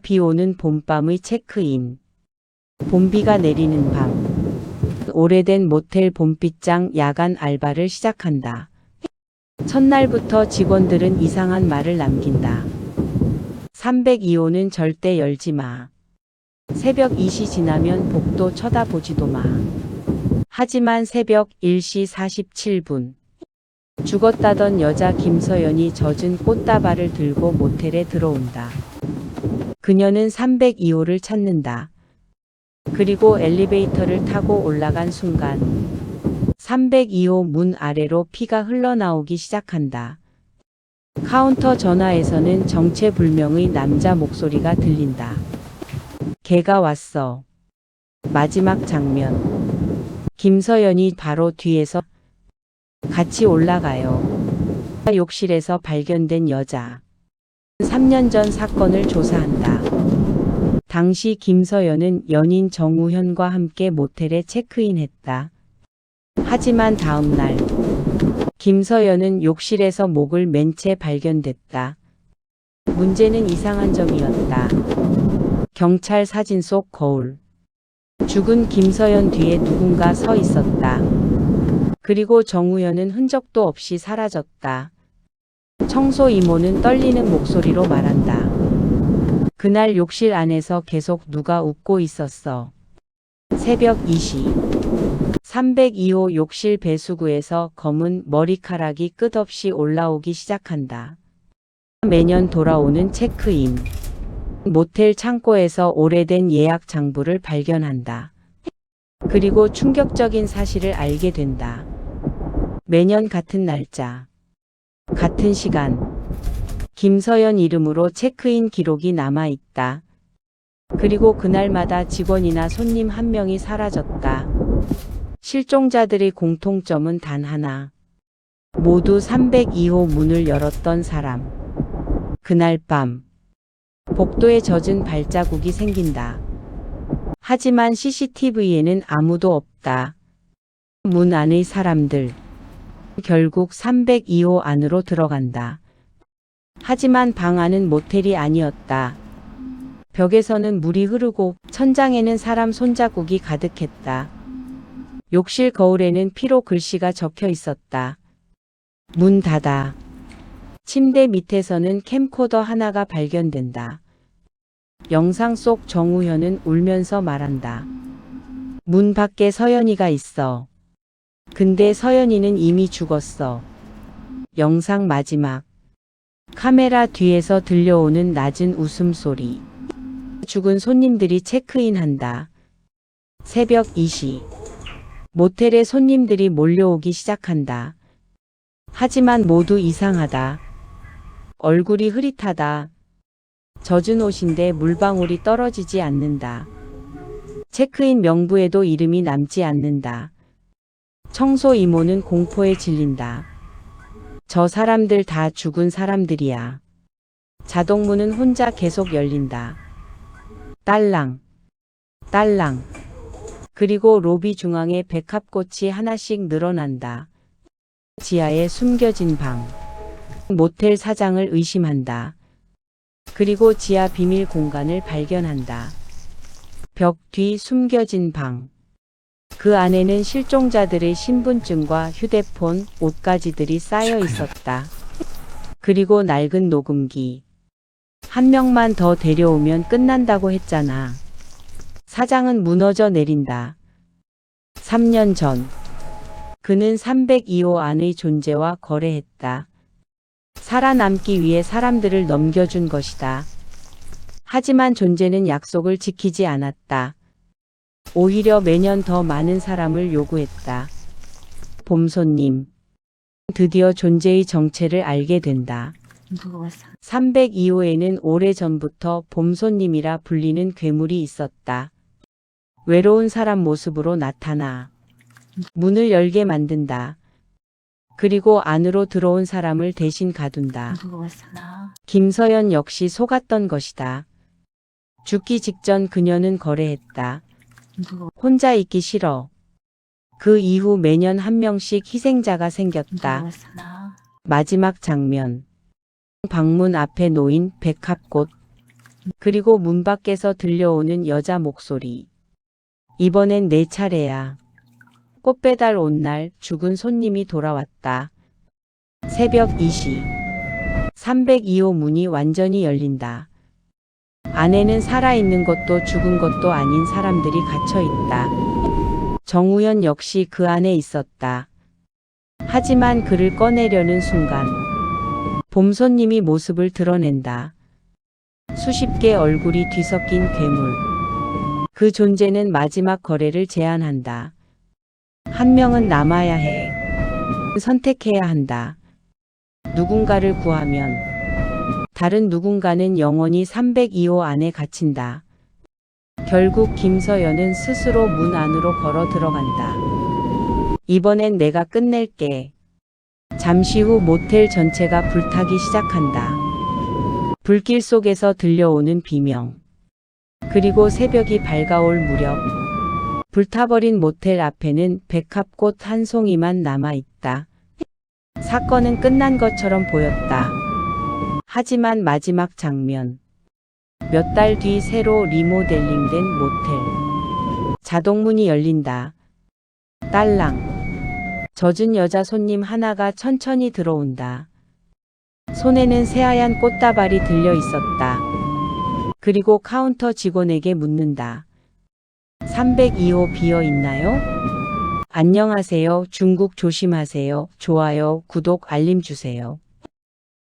비 오는 봄밤의 체크인. 봄비가 내리는 밤. 오래된 모텔 봄빗장 야간 알바를 시작한다. 첫날부터 직원들은 이상한 말을 남긴다. 302호는 절대 열지 마. 새벽 2시 지나면 복도 쳐다보지도 마. 하지만 새벽 1시 47분. 죽었다던 여자 김서연이 젖은 꽃다발을 들고 모텔에 들어온다. 그녀는 302호를 찾는다. 그리고 엘리베이터를 타고 올라간 순간 302호 문 아래로 피가 흘러나오기 시작한다. 카운터 전화에서는 정체불명의 남자 목소리가 들린다. 걔가 왔어. 마지막 장면. 김서연이 바로 뒤에서 같이 올라가요. 욕실에서 발견된 여자. 3년 전 사건을 조사한다. 당시 김서연은 연인 정우현과 함께 모텔에 체크인했다. 하지만 다음 날 김서연은 욕실에서 목을 맨 채 발견됐다. 문제는 이상한 점이었다. 경찰 사진 속 거울. 죽은 김서연 뒤에 누군가 서 있었다. 그리고 정우현은 흔적도 없이 사라졌다. 청소 이모는 떨리는 목소리로 말한다. 그날 욕실 안에서 계속 누가 웃고 있었어. 새벽 2시. 302호 욕실 배수구에서 검은 머리카락이 끝없이 올라오기 시작한다. 매년 돌아오는 체크인. 모텔 창고에서 오래된 예약 장부를 발견한다. 그리고 충격적인 사실을 알게 된다. 매년 같은 날짜, 같은 시간, 김서연 이름으로 체크인 기록이 남아있다. 그리고 그날마다 직원이나 손님 한 명이 사라졌다. 실종자들의 공통점은 단 하나. 모두 302호 문을 열었던 사람. 그날 밤 복도에 젖은 발자국이 생긴다. 하지만 CCTV에는 아무도 없다. 문 안의 사람들. 결국 302호 안으로 들어간다. 하지만 방 안은 모텔이 아니었다. 벽에서는 물이 흐르고 천장에는 사람 손자국이 가득했다. 욕실 거울에는 피로 글씨가 적혀 있었다. 문 닫아. 침대 밑에서는 캠코더 하나가 발견된다. 영상 속 정우현은 울면서 말한다. 문 밖에 서연이가 있어. 근데 서연이는 이미 죽었어. 영상 마지막. 카메라 뒤에서 들려오는 낮은 웃음소리. 죽은 손님들이 체크인한다. 새벽 2시. 모텔에 손님들이 몰려오기 시작한다. 하지만 모두 이상하다. 얼굴이 흐릿하다. 젖은 옷인데 물방울이 떨어지지 않는다. 체크인 명부에도 이름이 남지 않는다. 청소 이모는 공포에 질린다. 저 사람들 다 죽은 사람들이야. 자동문은 혼자 계속 열린다. 딸랑, 딸랑. 그리고 로비 중앙에 백합꽃이 하나씩 늘어난다. 지하에 숨겨진 방. 모텔 사장을 의심한다. 그리고 지하 비밀 공간을 발견한다. 벽 뒤 숨겨진 방. 그 안에는 실종자들의 신분증과 휴대폰, 옷가지들이 쌓여 있었다. 그리고 낡은 녹음기. 한 명만 더 데려오면 끝난다고 했잖아. 사장은 무너져 내린다. 3년 전. 그는 302호 안의 존재와 거래했다. 살아남기 위해 사람들을 넘겨준 것이다. 하지만 존재는 약속을 지키지 않았다. 오히려 매년 더 많은 사람을 요구했다. 봄손님. 드디어 존재의 정체를 알게 된다. 302호에는 오래전부터 봄손님이라 불리는 괴물이 있었다. 외로운 사람 모습으로 나타나 문을 열게 만든다. 그리고 안으로 들어온 사람을 대신 가둔다. 김서연 역시 속았던 것이다. 죽기 직전 그녀는 거래했다. 혼자 있기 싫어. 그 이후 매년 한 명씩 희생자가 생겼다. 마지막 장면. 방문 앞에 놓인 백합꽃. 그리고 문 밖에서 들려오는 여자 목소리. 이번엔 내 차례야. 꽃 배달 온 날 죽은 손님이 돌아왔다. 새벽 2시. 302호 문이 완전히 열린다. 안에는 살아있는 것도 죽은 것도 아닌 사람들이 갇혀 있다. 정우현 역시 그 안에 있었다. 하지만 그를 꺼내려는 순간 봄손님이 모습을 드러낸다. 수십 개 얼굴이 뒤섞인 괴물. 그 존재는 마지막 거래를 제안한다. 한 명은 남아야 해. 선택해야 한다. 누군가를 구하면 다른 누군가는 영원히 302호 안에 갇힌다. 결국 김서연은 스스로 문 안으로 걸어 들어간다. 이번엔 내가 끝낼게. 잠시 후 모텔 전체가 불타기 시작한다. 불길 속에서 들려오는 비명. 그리고 새벽이 밝아올 무렵 불타버린 모텔 앞에는 백합꽃 한 송이만 남아있다. 사건은 끝난 것처럼 보였다. 하지만 마지막 장면. 몇 달 뒤 새로 리모델링된 모텔. 자동문이 열린다. 딸랑. 젖은 여자 손님 하나가 천천히 들어온다. 손에는 새하얀 꽃다발이 들려 있었다. 그리고 카운터 직원에게 묻는다. 302호 비어 있나요? 안녕하세요. 중국 조심하세요. 좋아요, 구독, 알림 주세요.